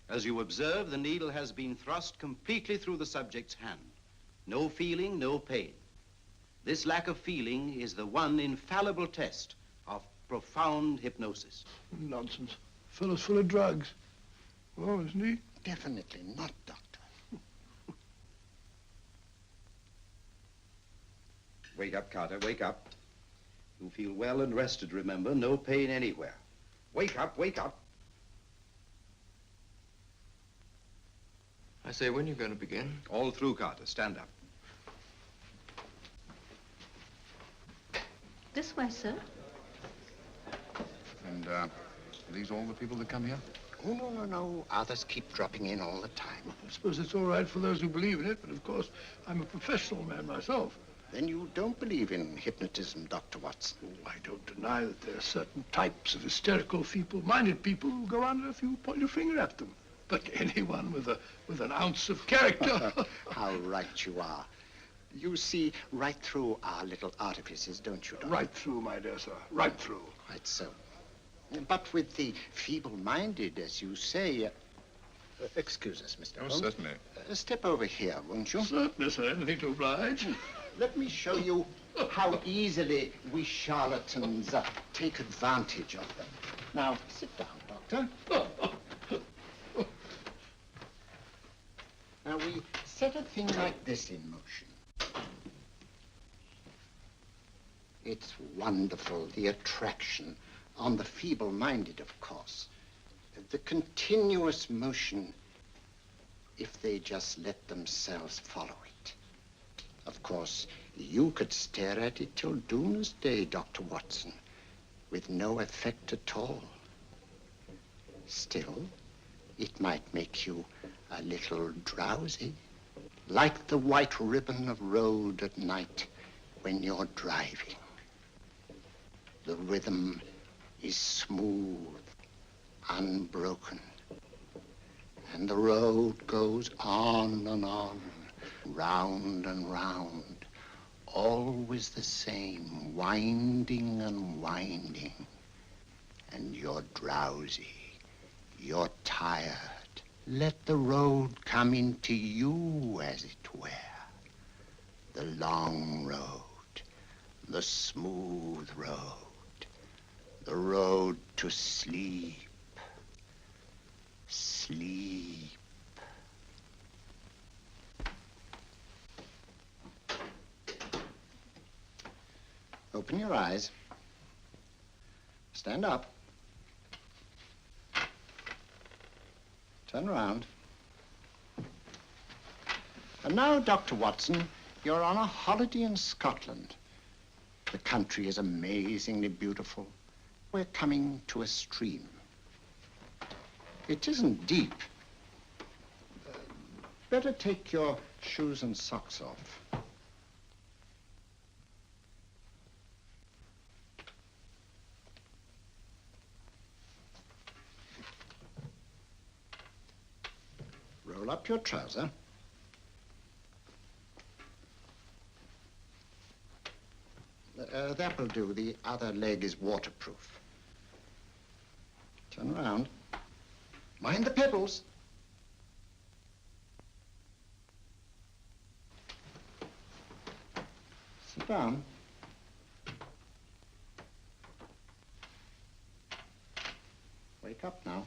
As you observe, the needle has been thrust completely through the subject's hand. No feeling, no pain. This lack of feeling is the one infallible test of profound hypnosis. Nonsense. Fellow's full of drugs. Oh, isn't he? Definitely not, Doctor. Wake up, Carter, wake up. You feel well and rested, remember. No pain anywhere. Wake up, wake up. I say, when are you going to begin? All through, Carter. Stand up. This way, sir. And, are these all the people that come here? Oh, no, no, no. Others keep dropping in all the time. I suppose it's all right for those who believe in it, but of course, I'm a professional man myself. Then you don't believe in hypnotism, Dr. Watson? Oh, I don't deny that there are certain types of hysterical, feeble-minded people who go under if you point your finger at them. But anyone with an ounce of character... How right you are. You see right through our little artifices, don't you, Doctor? Right through, my dear sir. Right through. Quite so. But with the feeble-minded, as you say... excuse us, Mr. Holmes. Certainly. Step over here, won't you? Certainly, sir. Anything to oblige. Let me show you how easily we charlatans take advantage of them. Now, sit down, Doctor. Now, we set a thing like this in motion. It's wonderful, the attraction on the feeble-minded, of course. The continuous motion, if they just let themselves follow it. Of course, you could stare at it till doomsday, Dr. Watson, with no effect at all. Still, it might make you a little drowsy, like the white ribbon of road at night when you're driving. The rhythm is smooth, unbroken, and the road goes on and on, round and round, always the same, winding and winding, and you're drowsy, you're tired. Let the road come into you, as it were. The long road, the smooth road, the road to sleep. Sleep. Open your eyes. Stand up. Turn around. And now, Dr. Watson, you're on a holiday in Scotland. The country is amazingly beautiful. We're coming to a stream. It isn't deep. Better take your shoes and socks off. Roll up your trouser. That will do. The other leg is waterproof. Turn around. Mind the pebbles. Sit down. Wake up now.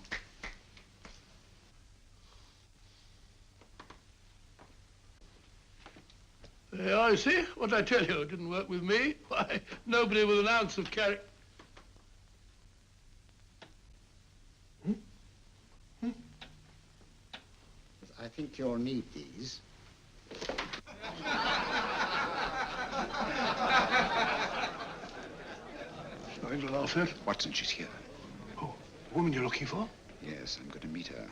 Yeah, I see. What I tell you, it didn't work with me. Why, nobody with an ounce of character. I think you'll need these. Nothing to laugh at. Watson, she's here. Oh, the woman you're looking for? Yes, I'm going to meet her.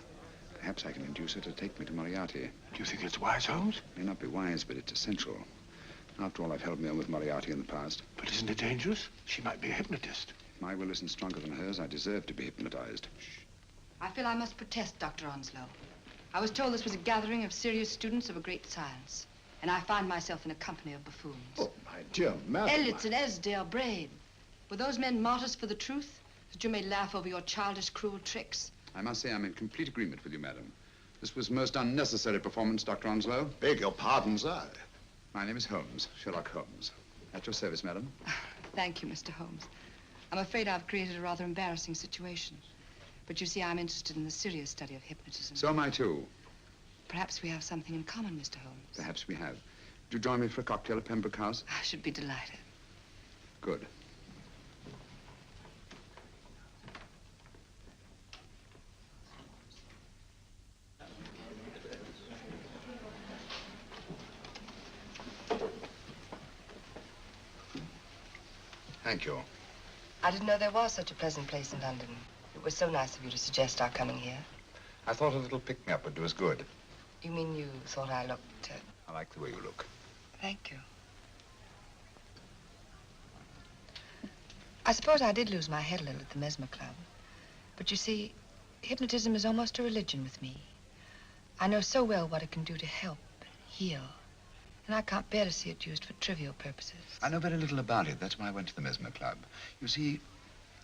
Perhaps I can induce her to take me to Moriarty. Do you think it's wise, Holmes? May not be wise, but it's essential. After all, I've held me on with Moriarty in the past. But isn't it dangerous? She might be a hypnotist. If my will isn't stronger than hers, I deserve to be hypnotized. Shh. I feel I must protest, Dr. Onslow. I was told this was a gathering of serious students of a great science, and I find myself in a company of buffoons. Oh, my dear madam. Elliots and Esdale Braid. Were those men martyrs for the truth, that you may laugh over your childish, cruel tricks? I must say I'm in complete agreement with you, madam. This was most unnecessary performance, Dr. Onslow. Beg your pardon, sir. My name is Holmes, Sherlock Holmes. At your service, madam. Thank you, Mr. Holmes. I'm afraid I've created a rather embarrassing situation. But you see, I'm interested in the serious study of hypnotism. So am I, too. Perhaps we have something in common, Mr. Holmes. Perhaps we have. Would you join me for a cocktail at Pembroke House? I should be delighted. Good. Thank you. I didn't know there was such a pleasant place in London. It was so nice of you to suggest our coming here. I thought a little pick-me-up would do us good. You mean you thought I looked... I like the way you look. Thank you. I suppose I did lose my head a little at the Mesmer Club. But you see, hypnotism is almost a religion with me. I know so well what it can do to help, heal, And I can't bear to see it used for trivial purposes. I know very little about it. That's why I went to the Mesmer Club. You see,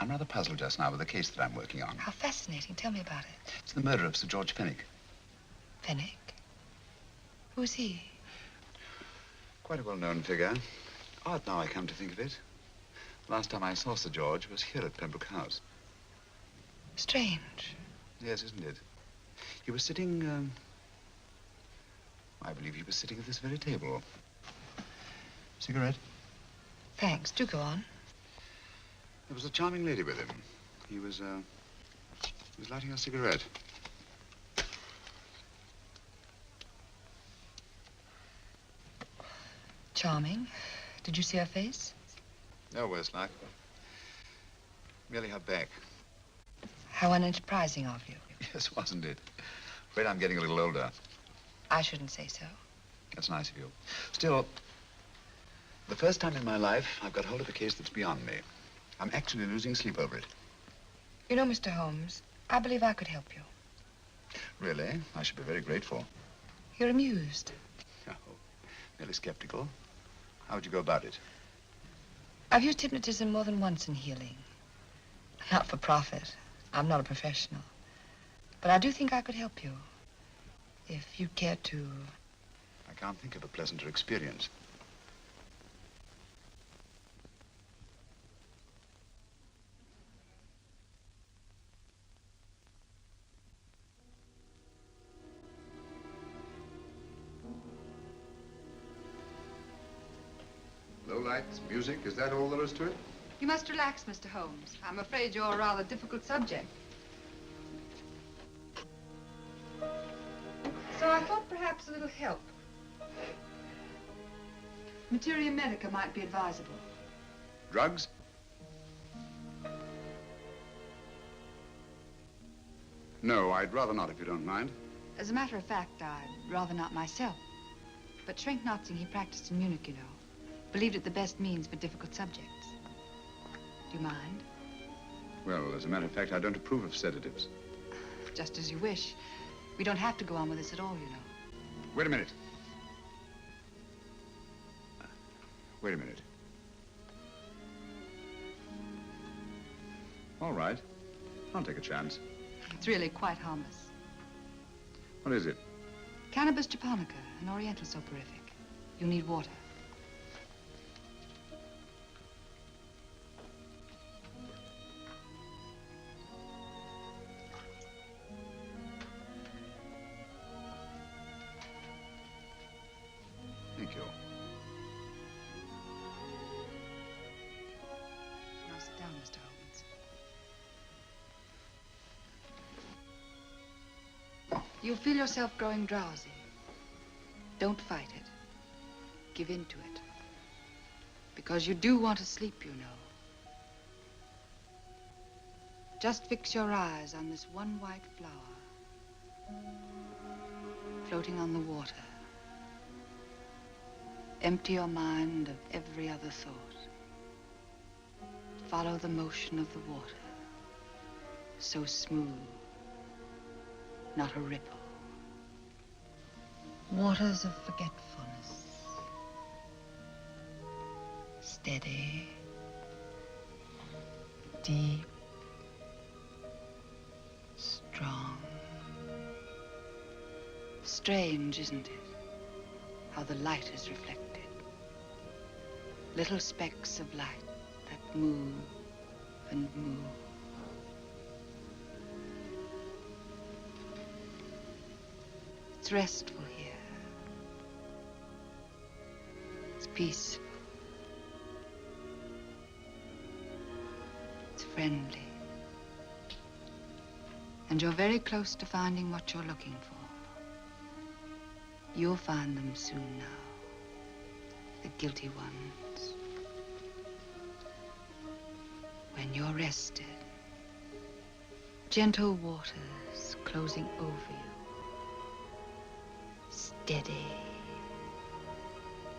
I'm rather puzzled just now with the case that I'm working on. How fascinating. Tell me about it. It's the murder of Sir George Fenwick. Fenwick? Who's he? Quite a well-known figure. Odd now I come to think of it. Last time I saw Sir George was here at Pembroke House. Strange. Yes, isn't it? He was sitting, I believe he was sitting at this very table. Cigarette? Thanks. Do go on. There was a charming lady with him. He was lighting a cigarette. Charming. Did you see her face? No worse luck. Merely her back. How unenterprising of you. Yes, wasn't it? Afraid I'm getting a little older. I shouldn't say so. That's nice of you. Still, the first time in my life, I've got hold of a case that's beyond me. I'm actually losing sleep over it. You know, Mr. Holmes, I believe I could help you. Really? I should be very grateful. You're amused. Oh, merely skeptical. How would you go about it? I've used hypnotism more than once in healing. Not for profit. I'm not a professional. But I do think I could help you. If you care to. I can't think of a pleasanter experience. Low lights, music, is that all there is to it? You must relax, Mr. Holmes. I'm afraid you're a rather difficult subject. So I thought perhaps a little help. Materia medica might be advisable. Drugs? No, I'd rather not, if you don't mind. As a matter of fact, I'd rather not myself. But Schrenk-Notzing, he practiced in Munich, you know. Believed it the best means for difficult subjects. Do you mind? Well, as a matter of fact, I don't approve of sedatives. Just as you wish. We don't have to go on with this at all, you know. Wait a minute. Wait a minute. All right. I'll take a chance. It's really quite harmless. What is it? Cannabis japonica, an oriental soporific. You'll need water. Thank you. Now sit down, Mr. Holmes. You'll feel yourself growing drowsy. Don't fight it. Give in to it. Because you do want to sleep, you know. Just fix your eyes on this one white flower floating on the water. Empty your mind of every other thought. Follow the motion of the water. So smooth, not a ripple. Waters of forgetfulness. Steady, deep, strong. Strange, isn't it? How the light is reflected. Little specks of light that move and move. It's restful here. It's peaceful. It's friendly. And you're very close to finding what you're looking for. You'll find them soon now. The guilty ones. When you're rested, gentle waters closing over you. Steady,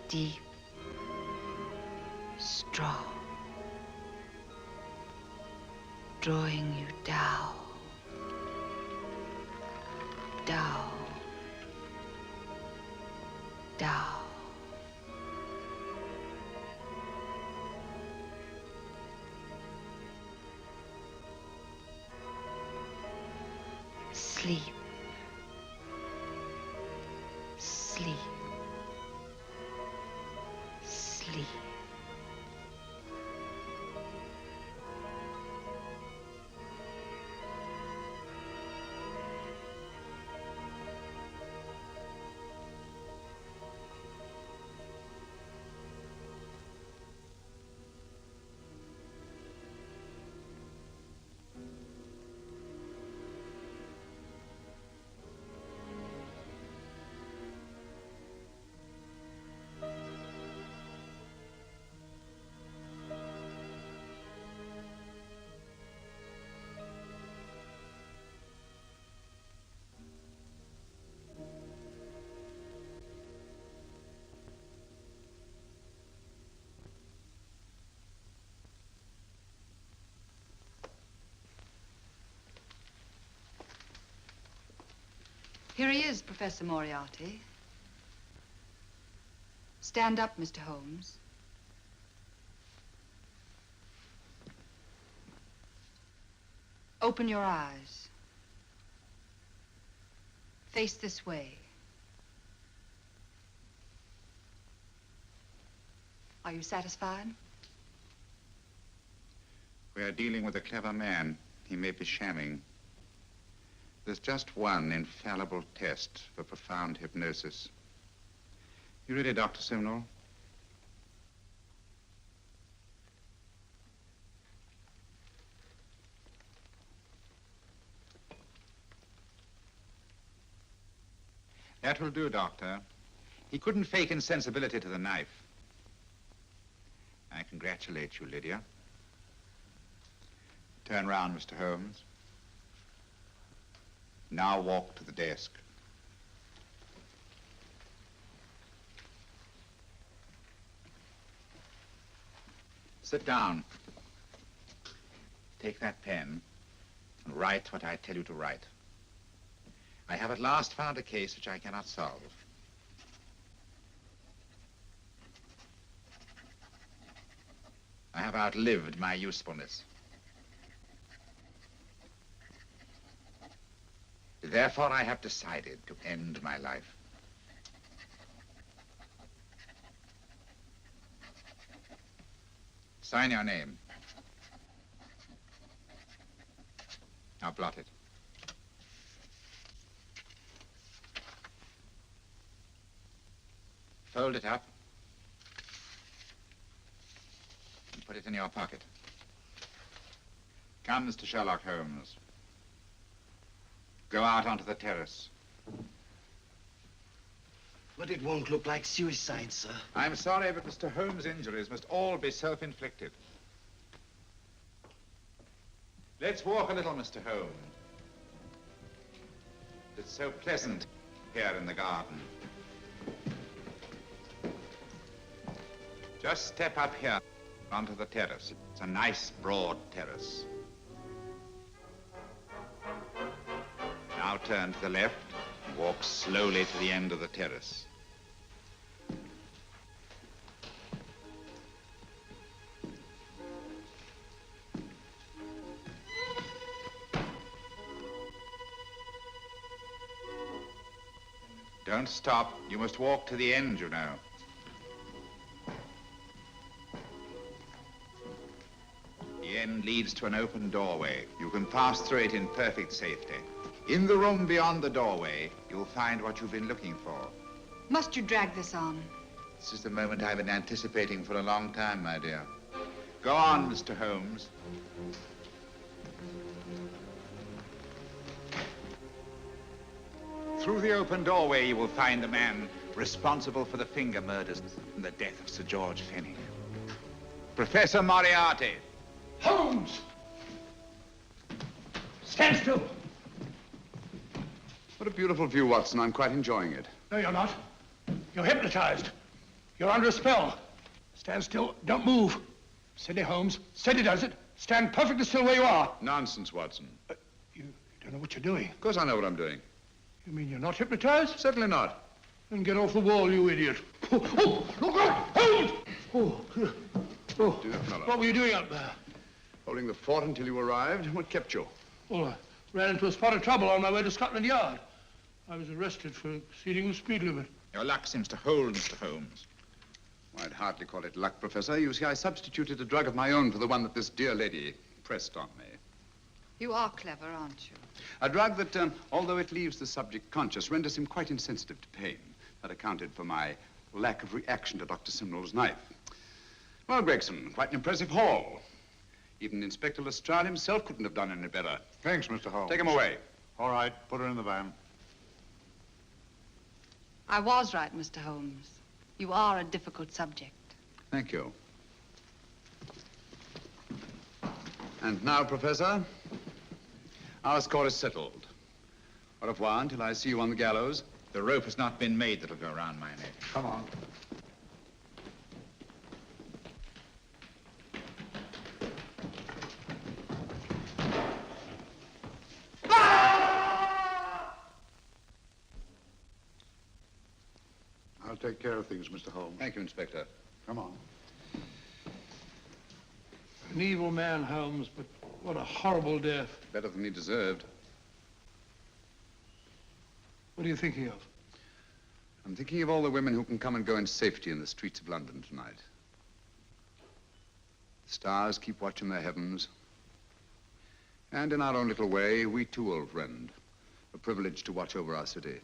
deep, strong. Drawing you down, down, down. Sleep. Sleep. Sleep. Here he is, Professor Moriarty. Stand up, Mr. Holmes. Open your eyes. Face this way. Are you satisfied? We are dealing with a clever man. He may be shamming. There's just one infallible test for profound hypnosis. You ready, Dr. Simnel? That will do, Doctor. He couldn't fake insensibility to the knife. I congratulate you, Lydia. Turn round, Mr. Holmes. Now walk to the desk. Sit down. Take that pen and write what I tell you to write. I have at last found a case which I cannot solve. I have outlived my usefulness. Therefore, I have decided to end my life. Sign your name. Now blot it. Fold it up and put it in your pocket. Come, Mr. Sherlock Holmes. Go out onto the terrace. But it won't look like suicide, sir. I'm sorry, but Mr. Holmes' injuries must all be self-inflicted. Let's walk a little, Mr. Holmes. It's so pleasant here in the garden. Just step up here onto the terrace. It's a nice, broad terrace. Now turn to the left and walk slowly to the end of the terrace. Don't stop. You must walk to the end, you know. The end leads to an open doorway. You can pass through it in perfect safety. In the room beyond the doorway, you'll find what you've been looking for. Must you drag this on? This is the moment I've been anticipating for a long time, my dear. Go on, Mr. Holmes. Through the open doorway, you will find the man responsible for the finger murders and the death of Sir George Fenwick. Professor Moriarty. Holmes! Stand still. What a beautiful view, Watson. I'm quite enjoying it. No, you're not. You're hypnotized. You're under a spell. Stand still. Don't move. Steady, Holmes. Steady does it. Stand perfectly still where you are. Nonsense, Watson. You don't know what you're doing. Of course I know what I'm doing. You mean you're not hypnotized? Certainly not. Then get off the wall, you idiot. Oh, look out! Holmes! Dear fellow. What were you doing up there? Holding the fort until you arrived. What kept you? Well, Ran into a spot of trouble on my way to Scotland Yard. I was arrested for exceeding the speed limit. Your luck seems to hold, Mr. Holmes. Well, I'd hardly call it luck, Professor. You see, I substituted a drug of my own for the one that this dear lady pressed on me. You are clever, aren't you? A drug that, although it leaves the subject conscious, renders him quite insensitive to pain. That accounted for my lack of reaction to Dr. Simnel's knife. Well, Gregson, quite an impressive haul. Even Inspector Lestrade himself couldn't have done any better. Thanks, Mr. Holmes. Take him away. All right, put her in the van. I was right, Mr. Holmes. You are a difficult subject. Thank you. And now, Professor, our score is settled. Au revoir until I see you on the gallows. The rope has not been made that'll go around my neck. Come on. I'll take care of things, Mr. Holmes. Thank you, Inspector. Come on. An evil man, Holmes, but what a horrible death. Better than he deserved. What are you thinking of? I'm thinking of all the women who can come and go in safety in the streets of London tonight. The stars keep watching their heavens. And in our own little way, we too, old friend, are privileged to watch over our city.